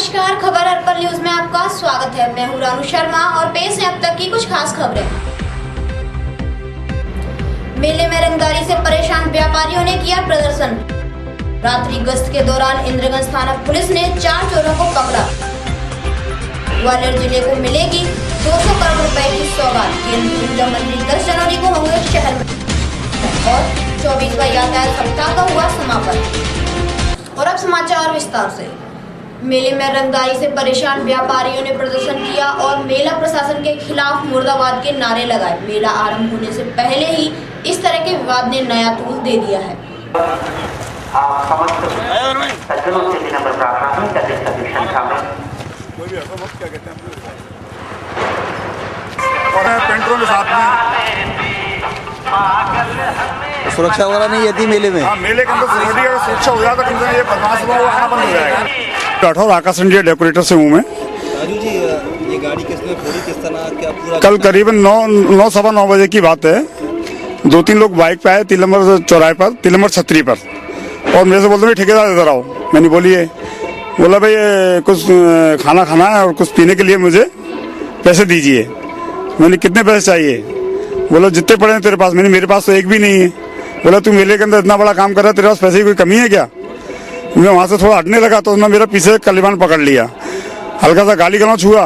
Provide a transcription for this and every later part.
नमस्कार, खबर अर्पण न्यूज में आपका स्वागत है। मैं हूं रानू शर्मा और पेश है अब तक की कुछ खास खबरें। मेले में रंगदारी से परेशान व्यापारियों ने किया प्रदर्शन। रात्रि गश्त के दौरान इंद्रगंज थाना पुलिस ने 4 चोरों को पकड़ा। ग्वालियर जिले को मिलेगी 200 करोड़ रुपए की सौगात। केंद्रीय ऊर्जा मंत्री 10 जनवरी को होंगे शहर में और 24वां यातायात सप्ताह का हुआ समापन। और अब समाचार विस्तार से। मेले में रंगदारी से परेशान व्यापारियों ने प्रदर्शन किया और मेला प्रशासन के खिलाफ मुर्दाबाद के नारे लगाए। मेला आरंभ होने से पहले ही इस तरह के विवाद ने नया तूल दे दिया है। सुरक्षा वगैरह नहीं रहती मेले में। मेले के अंदर सुरक्षा हो जाता है, ये बदमाश आना बंद हो जाएगा। राठौर आकाश इंडिया डेकोरेटर से हूँ मैं। राजू जी, ये गाड़ी किसने फोड़ी, किस तरह क्या पूरा? कल करीबन 9 सवा 9 बजे की बात है। 2-3 लोग बाइक पे आए 3 नंबर चौराहे पर, 3 नंबर छतरी पर, और मेरे से बोलते ठेकेदार इधर आओ। मैंने बोलिए, बोला भाई कुछ खाना खाना है और कुछ पीने के लिए मुझे पैसे दीजिए। मैंने कितने पैसे चाहिए? बोला जितने पड़े हैं तेरे पास। मैंने मेरे पास तो एक भी नहीं है। बोला तू मेले के अंदर इतना बड़ा काम कर रहा है, तेरे पास पैसे की कोई कमी है क्या? मैं वहां से थोड़ा हटने लगा तो उन्होंने मेरा पीछे कलीमान पकड़ लिया, हल्का सा गाली गलौज हुआ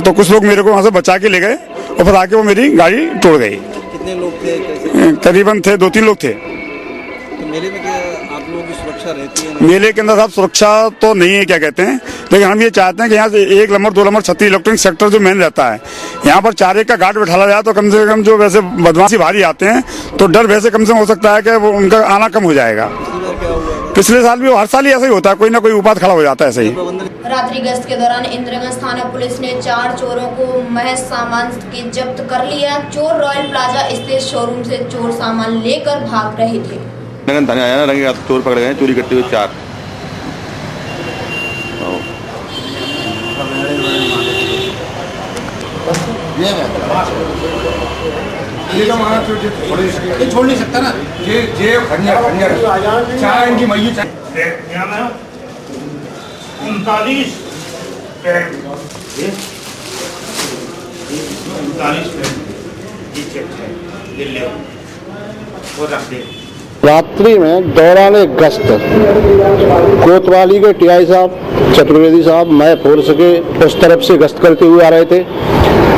तो कुछ लोग मेरे को वहां से बचा के ले गए और फिर आके वो मेरी गाड़ी तोड़ गई। कितने लोग थे? करीबन थे 2-3 लोग थे। तो मेले में क्या आप लोगों की सुरक्षा रहती है? मेले के अंदर साहब सुरक्षा तो नहीं है, क्या कहते हैं, लेकिन हम ये चाहते हैं कि यहाँ से 1 नंबर 2 नंबर छतरी इलेक्ट्रॉनिक सेक्टर जो मेन रहता है, यहाँ पर 4-1 का गार्ड बैठाया जाए तो कम से कम जो वैसे बदमाशी भारी आते हैं तो डर वैसे कम से कम हो सकता है कि वो उनका आना कम हो जाएगा। पिछले साल भी हर साल ही ऐसा ही होता है, कोई ना कोई उपात खड़ा हो जाता है ऐसे ही। रात्रि गश्त के दौरान इंद्रगंज थाना पुलिस ने 4 चोरों को महज सामान के जब्त कर लिया। चोर रॉयल प्लाजा स्थित शोरूम से चोर सामान लेकर भाग रहे थे। थाने आया ना, रंगे हाथ चोर पकड़ गए, चोरी करते हुए 4। ये छोड़ नहीं सकता ना, ये खंजर 4 इनकी मई 39 रात्रि में दौरान गश्त कोतवाली के टीआई साहब, चतुर्वेदी साहब, मैं फोर्स के उस तरफ से गश्त करते हुए आ रहे थे।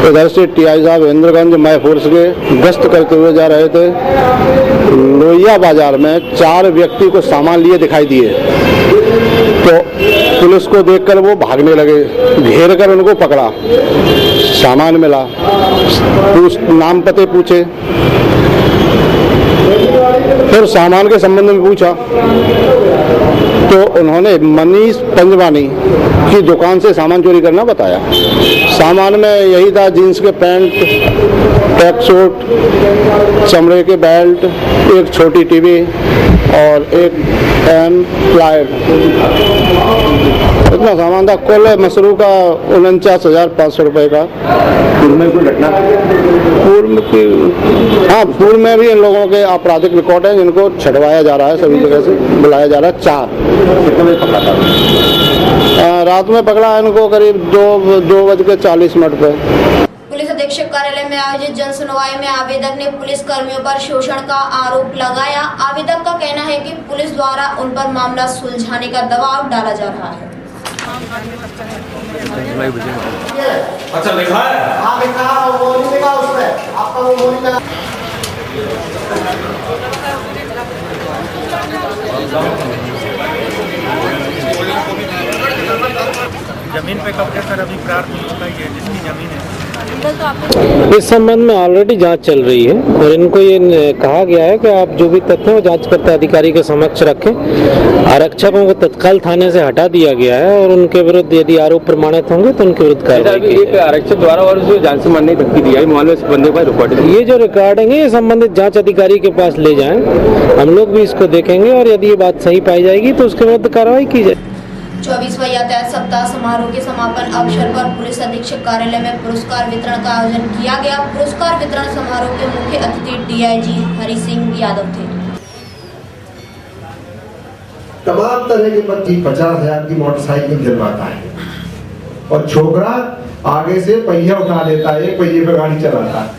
इधर से टीआई साहब इंद्रगंज मैं फोर्स के गश्त करते हुए जा रहे थे। लोहिया बाजार में 4 व्यक्ति को सामान लिए दिखाई दिए तो पुलिस को देखकर वो भागने लगे। घेर कर उनको पकड़ा, सामान मिला, नाम पते पूछे, फिर सामान के संबंध में पूछा तो उन्होंने मनीष पंजवानी की दुकान से सामान चोरी करना बताया। सामान में यही था, जीन्स के पैंट, ट्रैक सूट, चमड़े के बेल्ट, एक छोटी टीवी और एक पेन प्लाइड, इतना सामान था। कुल मसरू का 49,500 रुपये का। पूर्व में भी इन लोगों के आपराधिक रिकॉर्ड है जिनको छटवाया जा रहा है, सभी जगह से बुलाया जा रहा है। 4 रात में पकड़ा इनको करीब 2:40 पे। पुलिस अधीक्षक कार्यालय में आयोजित जन सुनवाई में आवेदक ने पुलिस कर्मियों पर शोषण का आरोप लगाया। आवेदक का कहना है कि पुलिस द्वारा उन पर मामला सुलझाने का दबाव डाला जा रहा है। अच्छा लिखा है? हाँ लिखा है, वो नहीं लिखा उसमें, आपका वो नहीं लगा। जमीन पे कब्जा सर अभी प्राप्त हो चुका है, जिसकी जमीन है। इस संबंध में ऑलरेडी जांच चल रही है और इनको ये कहा गया है कि आप जो भी तथ्य वो जांचकर्ता अधिकारी के समक्ष रखें। आरक्षकों को तत्काल थाने से हटा दिया गया है और उनके विरुद्ध यदि आरोप प्रमाणित होंगे तो उनके विरुद्ध कार्रवाई। आरक्षक द्वारा और जांच से मानने धमकी दी है, मामले में बंदे पर रिकॉर्डिंग, ये जो रिकॉर्डिंग है ये संबंधित जाँच अधिकारी के पास ले जाएं। हम लोग भी इसको देखेंगे और यदि ये बात सही पाई जाएगी तो उसके विरुद्ध कार्रवाई की जाए। 24वां यातायात सप्ताह समारोह के समापन अवसर पर पुलिस अधीक्षक कार्यालय में पुरस्कार वितरण का आयोजन किया गया। पुरस्कार वितरण समारोह के मुख्य अतिथि डीआईजी हरि सिंह यादव थे। तमाम तरह के 50,000 की मोटरसाइकिल दिलवाता है। और छोकरा आगे से पहिया उठा लेता है, एक पहिए पे गाड़ी चलाता है।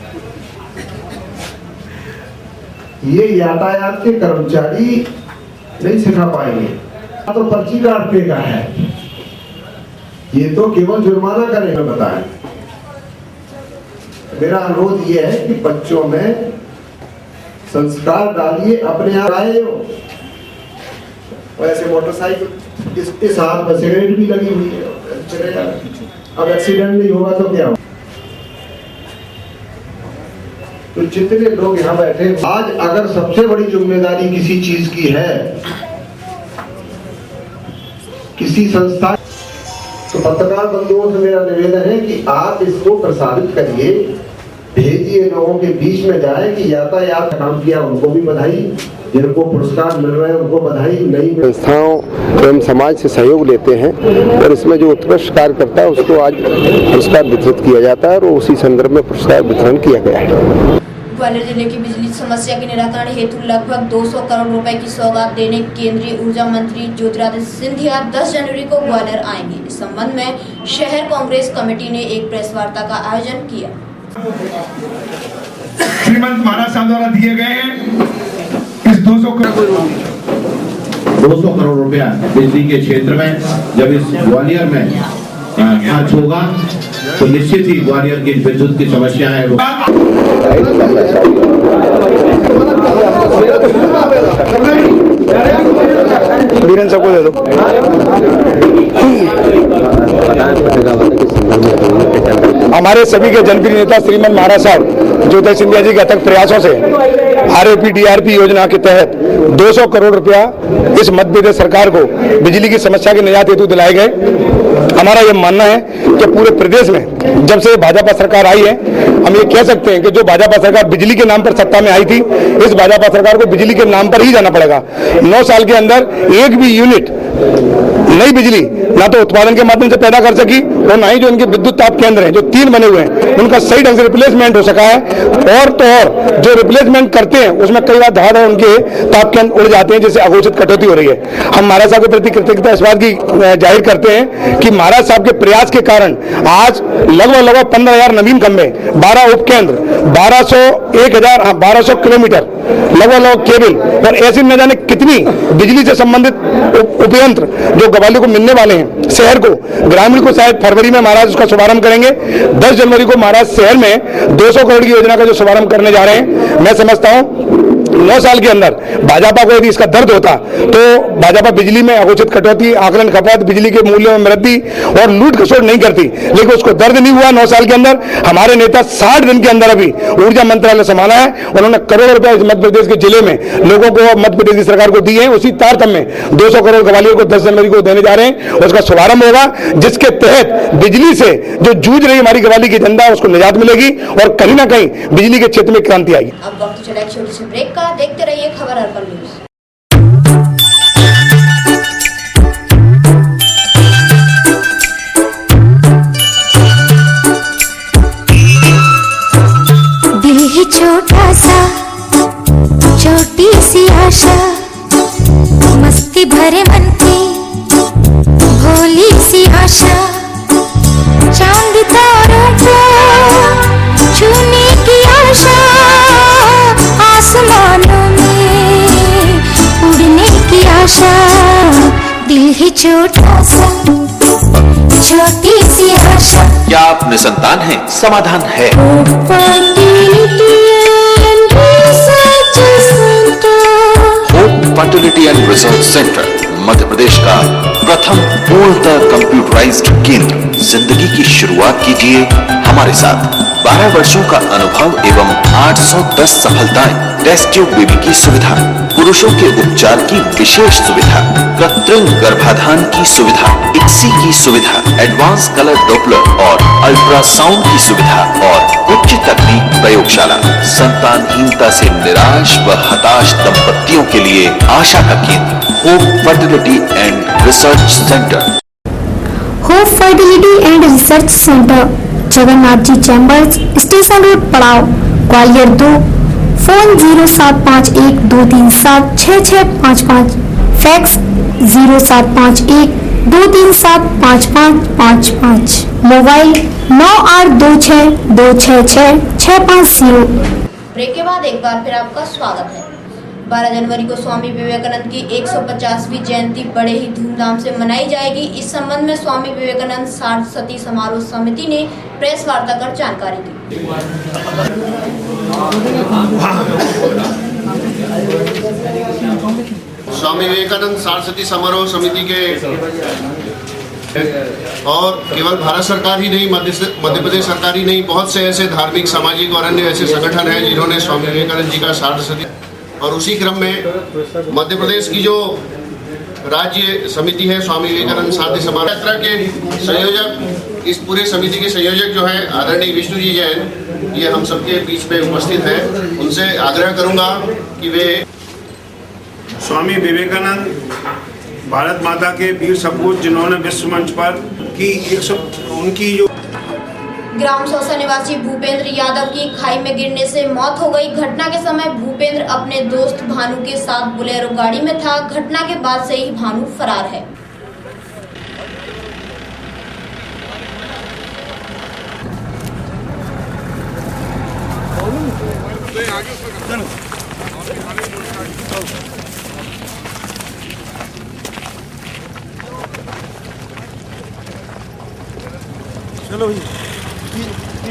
ये यातायात के कर्मचारी नहीं सिखा पाएंगे। तो पर्ची काटने का है, ये तो केवल जुर्माना करेगा। बताएं, मेरा अनुरोध ये है कि बच्चों में संस्कार डालिए, अपने आप आए हो। वैसे मोटरसाइकिल इस हाथ में सिगरेट भी लगी हुई है, चलेगा। अब एक्सीडेंट नहीं होगा तो क्या होगा? तो जितने लोग यहाँ बैठे, आज अगर सबसे बड़ी जिम्मेदारी किसी चीज की है, किसी संस्था, तो पत्रकार बंधुओं से मेरा निवेदन है कि आप इसको प्रसारित करिए, भेजिए, लोगों के बीच में जाए कि यातायात काम किया उनको भी बधाई, जिनको पुरस्कार मिल रहे हैं उनको बधाई। नई संस्थाओं एवं समाज से सहयोग लेते हैं और इसमें जो उत्कृष्ट कार्य करता है उसको आज पुरस्कार वितरित किया जाता है और उसी संदर्भ में पुरस्कार वितरण किया गया है। ग्वालियर जिले की बिजली समस्या के निराकरण हेतु लगभग 200 करोड़ रुपए की सौगात देने केंद्रीय ऊर्जा मंत्री ज्योतिरादित्य सिंधिया 10 जनवरी को ग्वालियर आएंगे। इस संबंध में शहर कांग्रेस कमेटी ने एक प्रेस वार्ता का आयोजन किया। श्रीमंत महाराज साहब द्वारा दिए गए हैं इस 200 करोड़ रुपया बिजली के क्षेत्र में, जब इस ग्वालियर में खर्च होगा तो निश्चित ही ग्वालियर की विद्युत की समस्या है वीरेंद्र सबको दे दो। हमारे सभी के जनप्रिय नेता श्रीमंत महाराज साहब ज्योतिरादित्य सिंधिया जी के अथक प्रयासों से RAP DRP योजना के तहत 200 करोड़ रुपया इस मध्य प्रदेश सरकार को बिजली की समस्या के निजात हेतु दिलाए गए। हमारा यह मानना है कि पूरे प्रदेश में जब से भाजपा सरकार आई है, हम ये कह सकते हैं कि जो भाजपा सरकार बिजली के नाम पर सत्ता में आई थी, इस भाजपा सरकार को बिजली के नाम पर ही जाना पड़ेगा। 9 साल के अंदर एक भी यूनिट नई बिजली ना तो उत्पादन के माध्यम से पैदा कर सकी और ना ही जो इनके विद्युत ताप केंद्र हैं जो 3 बने हुए हैं उनका सही ढंग से रिप्लेसमेंट हो सका है। और तो और जो रिप्लेसमेंट करते हैं उसमें कई बार धाड़ उनके ताप केंद्र उड़ जाते हैं, जिससे अघोषित कटौती हो रही है। हम महाराज साहब के प्रति कृतज्ञता इस बात की जाहिर करते हैं कि महाराज साहब के प्रयास के कारण आज लगभग 15,000 नवीन खंभे, 12 उपकेंद्र, 1200 किलोमीटर लगभग केबल और ऐसी न जाने कितनी बिजली से संबंधित उपयंत्र जो ग्वालियर को मिलने वाले हैं। शहर को, ग्रामीण को शायद फरवरी में महाराज उसका शुभारंभ करेंगे। 10 जनवरी को महाराज शहर में 200 करोड़ की योजना का जो शुभारंभ करने जा रहे हैं। मैं समझता हूं 9 साल के अंदर भाजपा को यदि इसका दर्द होता तो भाजपा बिजली में अघोषित कटौती, आकलन खपत, बिजली के मूल्यों में वृद्धि और लूट खसोट नहीं करती, लेकिन उसको दर्द नहीं हुआ। 9 साल के अंदर हमारे नेता 60 दिन के अंदर अभी ऊर्जा मंत्रालय संभाला है। उन्होंने करोड़ों रुपए मध्य प्रदेश के जिले में लोगों को, मध्य प्रदेश की सरकार को दिए हैं। उसी तारतम्य में 200 करोड़ ग्वालियर को 10 जनवरी को देने जा रहे हैं। उसका शुभारंभ होगा, जिसके तहत बिजली से जो जूझ रही हमारी ग्वालियर की जनता उसको निजात मिलेगी और कहीं ना कहीं बिजली के क्षेत्र में क्रांति आएगी। अब वक्त चला एक छोटी सी ब्रेक का। देखते रहिए खबर अर्पण न्यूज। दिल ही छोटा सा, छोटी सी आशा, मस्ती भरे मन की भोली सी आशा, चांद तारों को छूने की आशा, आसमानों में उड़ने की आशा। दिल ही छोटा सा, छोटी सी आशा। क्या आप निसंतान हैं? समाधान है। Fertility and research centre Madhya Pradesh का प्रथम पूर्णतः कंप्यूटराइज्ड केंद्र। जिंदगी की शुरुआत कीजिए हमारे साथ। 12 वर्षों का अनुभव एवं 810 सफलताएं। टेस्ट ट्यूब बेबी की सुविधा, पुरुषों के उपचार की विशेष सुविधा, कृत्रिम गर्भाधान की सुविधा, ICSI की सुविधा, एडवांस कलर डॉपलर और अल्ट्रासाउंड की सुविधा और उच्च तकनीक प्रयोगशाला। संतानहीनता से निराश व हताश दंपतियों के लिए आशा का केंद्र hope fertility and research centre. Hope fertility and research centre, Jagannath ji chambers, station road, Padav, Gwalior 2। Phone 0751 237 6655, fax 0751 237 5555। Mobile 9826266650। Break के बाद एक बार फिर आपका स्वागत है। 12 जनवरी को स्वामी विवेकानंद की 150वीं जयंती बड़े ही धूमधाम से मनाई जाएगी। इस संबंध में स्वामी विवेकानंद सार्धशती समारोह समिति ने प्रेस वार्ता कर जानकारी दी। स्वामी विवेकानंद सार्धशती समारोह समिति के और केवल भारत सरकार ही नहीं, मध्य प्रदेश सरकार ही नहीं, बहुत से ऐसे धार्मिक, सामाजिक और अन्य ऐसे संगठन हैं जिन्होंने स्वामी विवेकानंद जी का सार्धशती, और उसी क्रम में मध्य प्रदेश की जो राज्य समिति है स्वामी विवेकानंद सार्धशती समारोह यात्रा के संयोजक, इस पूरे समिति के संयोजक जो है आदरणीय विष्णु जी जैन, ये हम सबके बीच में उपस्थित हैं। उनसे आग्रह करूंगा कि वे स्वामी विवेकानंद भारत माता के वीर सपूत जिन्होंने विश्व मंच पर की उनकी जो ग्राम सौसा निवासी भूपेंद्र यादव की खाई में गिरने से मौत हो गई। घटना के समय भूपेंद्र अपने दोस्त भानु के साथ बोलेरो गाड़ी में था। घटना के बाद से ही भानु फरार है। चलो भाई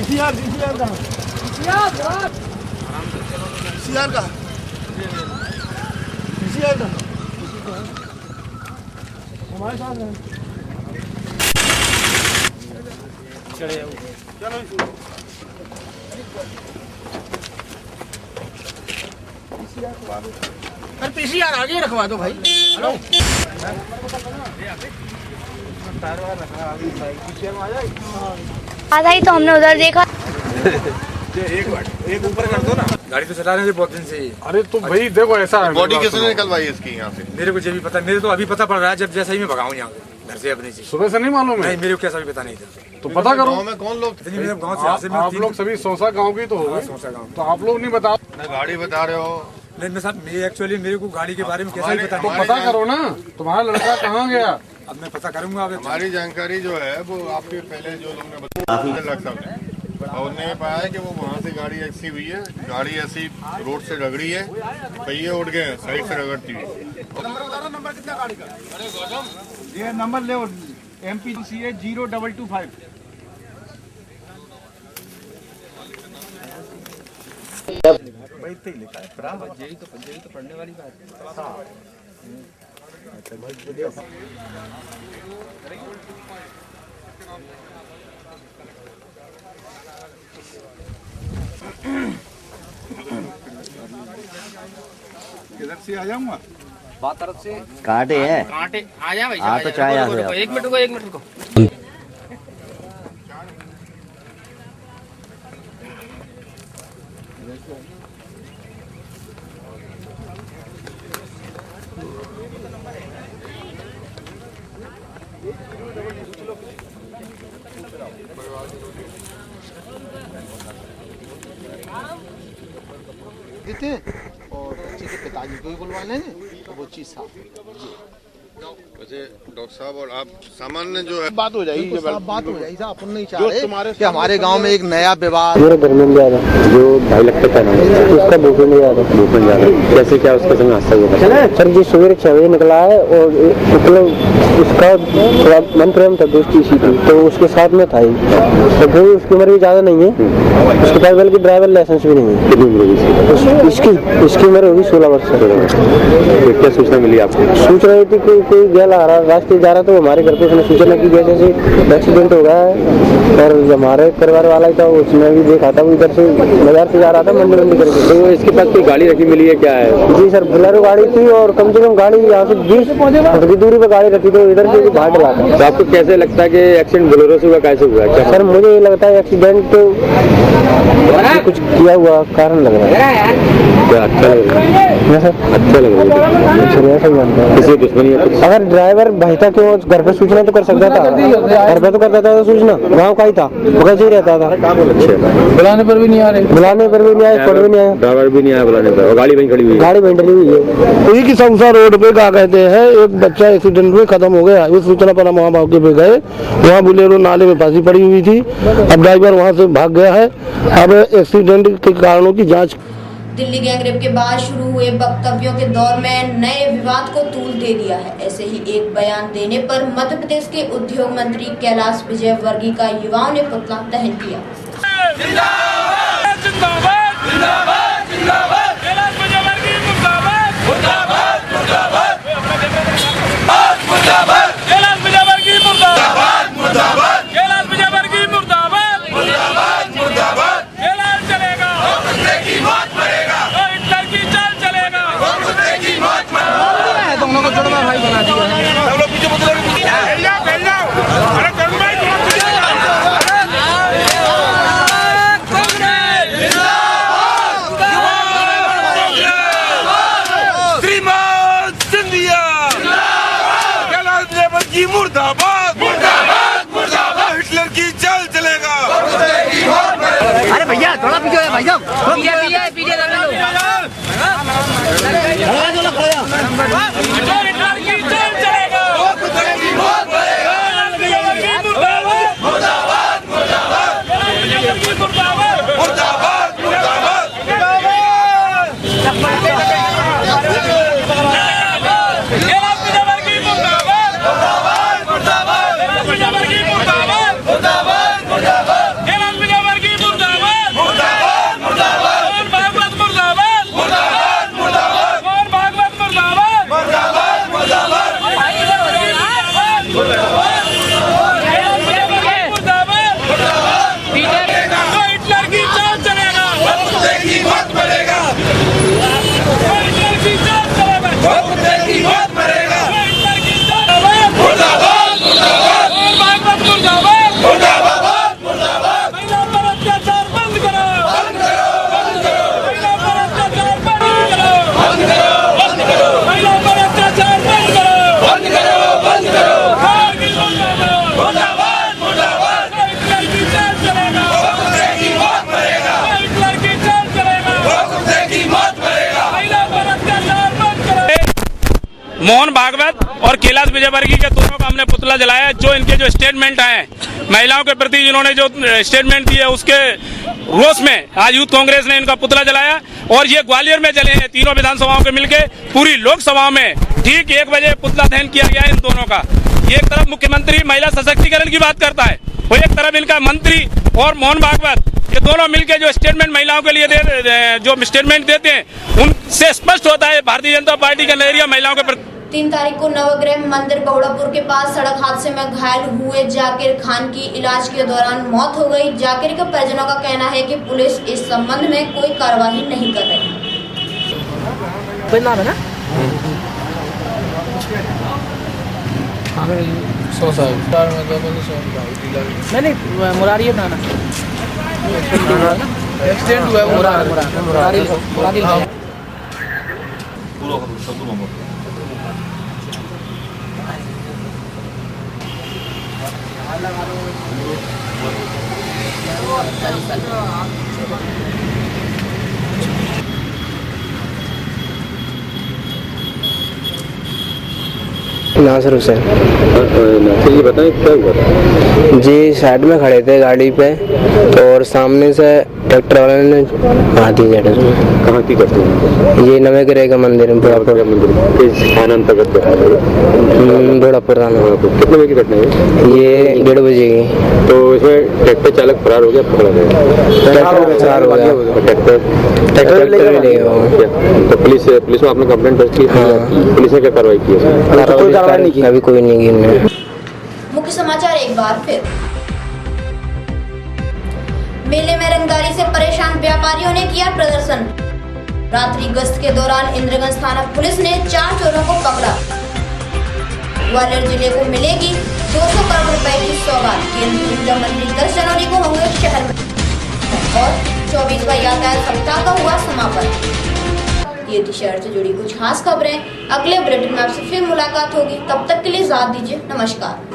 सीआर का हमारे साथ है। चलो अरे पीसीआर आगे रखवा दो भाई। हेलो आधा ही तो हमने उधर देखा। एक ऊपर कर दो ना, गाड़ी तो चला रहे थे बहुत दिन से। अरे तो भाई देखो ऐसा है, बॉडी किसने निकलवाई इसकी यहाँ से? मेरे को ये भी पता, मेरे तो अभी पता पड़ रहा है जब जैसा ही मैं भगाऊं यहाँ घर से अपने से। सुबह से नहीं मालूम है? नहीं, मेरे को कैसा भी पता नहीं था। तो पता करो गाँव में कौन लोग? गाँव से आप लोग सभी सौसा गाँव की तो हो गए। सौसा गाँव तो आप लोग नहीं बताओ, गाड़ी बता रहे हो? नहीं मैं साहब, एक्चुअली मेरे को गाड़ी के बारे में कैसा ही पता तो पता करो ना, तुम्हारा लड़का कहाँ गया? अब मैं पता करूंगा। हमारी जानकारी जो है वो आपके पहले जो लोग ने बताया, और उन्होंने पाया है कि वो वहाँ से गाड़ी ऐसी हुई है, गाड़ी ऐसी रोड से रगड़ी है, पहिए उठ गए साइड से रगड़ती हुई। नंबर कितना गाड़ी का? अरे गौतम ये नंबर ले, MPCA 0225। लिखा है यही तो पढ़ने वाली बात है। किधर से आ जाऊंगा? बात तरफ से कांटे हैं, कांटे आ जा भाई। हाँ तो चाय आ गया। एक मिनट रुको, एक मिनट रुको। थे और बच्चे के पिताजी को भी बुलवा लेंगे तो वो चीज साफ वैसे डॉक्टर साहब और आप सामान्य जो है बात हो जाएगी, बात हो जाएगी। अपन नहीं चाह रहे कि हमारे गांव में एक नया विवाद। मेरे धर्मेंद्र यादव जो भाई लगते था ना, उसका भूपेंद्र यादव। कैसे क्या उसका संग हादसा हुआ? सर जी सवेरे 6 बजे निकला है और मतलब उसका मन प्रेम था, दोस्ती सी थी, तो उसके साथ में था ही। तो फिर उसकी उम्र भी ज्यादा नहीं है, उसके पास बल्कि ड्राइवर लाइसेंस भी नहीं है। इसकी उम्र होगी 16 वर्ष। क्या सूचना मिली आपको? सोच रही थी कि कोई गैल आ रहा, रास्ते जा रहा, तो हमारे घर पे उसने सूचना की जैसे एक्सीडेंट हो गया है। और हमारे परिवार वाला ही था, उसने भी देखा था, वो इधर से बाजार से जा रहा था मंडी करके। तो इसके पास कोई गाड़ी रखी मिली है क्या है? जी सर, बोलेरो गाड़ी थी और कम से कम गाड़ी यहाँ से 20 फुट की दूरी पर गाड़ी रखी, तो इधर से घाट लगा। तो आपको कैसे लगता है कि एक्सीडेंट बोलेरो से हुआ, कैसे हुआ? सर मुझे ये लगता है एक्सीडेंट तो कुछ किया हुआ कारण लग रहा है। अच्छा लग रहा है, अच्छा लग रहा है। किसी दुश्मनी है? अगर ड्राइवर भाई था, क्यों घर पे सूचना तो कर सकता था, घर पे तो करता था सूचना, गाँव का ही था, वैसे ही रहता था। बुलाने पर भी नहीं आ रहे, बुलाने पर भी नहीं आया, कोई भी नहीं आया, ड्राइवर भी नहीं आया बुलाने पर, और गाड़ी वहीं खड़ी हुई है। गाड़ी वहीं खड़ी हुई है। एक ही संसा रोड पे क्या कहते हैं, एक बच्चा एक्सीडेंट में खत्म हो गया। उस सूचना पर हम वहाँ मौके पे गए, वहाँ बोलेरो नाले में फांसी पड़ी हुई थी। अब ड्राइवर वहाँ से भाग गया है। अब एक्सीडेंट के कारणों की जांच। दिल्ली गैंगरेप के बाद शुरू हुए वक्तव्यों के दौर में नए विवाद को तूल दे दिया है। ऐसे ही एक बयान देने पर मध्य प्रदेश के उद्योग मंत्री कैलाश विजयवर्गीय का युवाओं ने पुतला दहन किया। मुर्दाबाद मुर्दाबाद मुर्दाबाद, हिटलर की चाल चलेगा। अरे भैया थोड़ा पीछे है भाई साहब, पीछे पीछे मोहन भागवत और कैलाश विजयवर्गीय के दोनों का हमने पुतला जलाया। जो इनके जो स्टेटमेंट आए महिलाओं के प्रति, जिन्होंने जो स्टेटमेंट दिए, उसके रोष में आज यूथ कांग्रेस ने इनका पुतला जलाया। और ये ग्वालियर में जले हैं, तीनों विधानसभाओं के मिलके पूरी लोकसभा में ठीक 1 बजे पुतला दहन किया गया इन दोनों का। एक तरफ मुख्यमंत्री महिला सशक्तिकरण की बात करता है, और एक तरफ इनका मंत्री और मोहन भागवत, ये दोनों मिलकर जो स्टेटमेंट महिलाओं के लिए जो स्टेटमेंट देते हैं, उनसे स्पष्ट होता है भारतीय जनता पार्टी का नजरिया महिलाओं के प्रति। 3 तारीख को नवग्रह मंदिर बहुड़ापुर के पास सड़क हादसे में घायल हुए जाकिर खान की इलाज के दौरान मौत हो गई। जाकिर के परिजनों का कहना है कि पुलिस इस संबंध में कोई कार्रवाई नहीं कर रही। नाम है ना? नहीं मुरारी ना एक्सीडेंट हुआ है। मुरारी नासिर हुसैन। ये बताएं क्या हुआ? जी साइड में खड़े थे गाड़ी पे, तो और सामने से ट्रैक्टर वाले ने मार दी। कहाँ की करते हैं? ये नवेग्रह का मंदिर है, बुढ़ापुर थाना अंतर्गत बुढ़ापुर थाना। कितने बजे की घटना है? ये 1:30 बजे की। तो इसमें ट्रैक्टर चालक फरार हो गया, पकड़ा गया? ट्रैक्टर फरार हो गया, ट्रैक्टर ले गया। तो पुलिस में आपने कंप्लेंट दर्ज की? पुलिस ने क्या कार्रवाई की? अभी कोई नहीं की। मुख्य समाचार एक बार फिर। मेले में रंगदारी से परेशान व्यापारियों ने किया प्रदर्शन। रात्रि गश्त के दौरान इंद्रगंज थाना पुलिस ने 4 चोरों को पकड़ा। ग्वालियर जिले को मिलेगी 200 करोड़ रुपए की सौगात। केंद्रीय ऊर्जा मंत्री 10 जनवरी को होंगे शहर में। और 24वां यातायात सप्ताह का हुआ समापन। ये थी शहर से जुड़ी कुछ खास खबरें। अगले बुलेटिन में आपसे फिर मुलाकात होगी, तब तक के लिए इजाजत दीजिए। नमस्कार।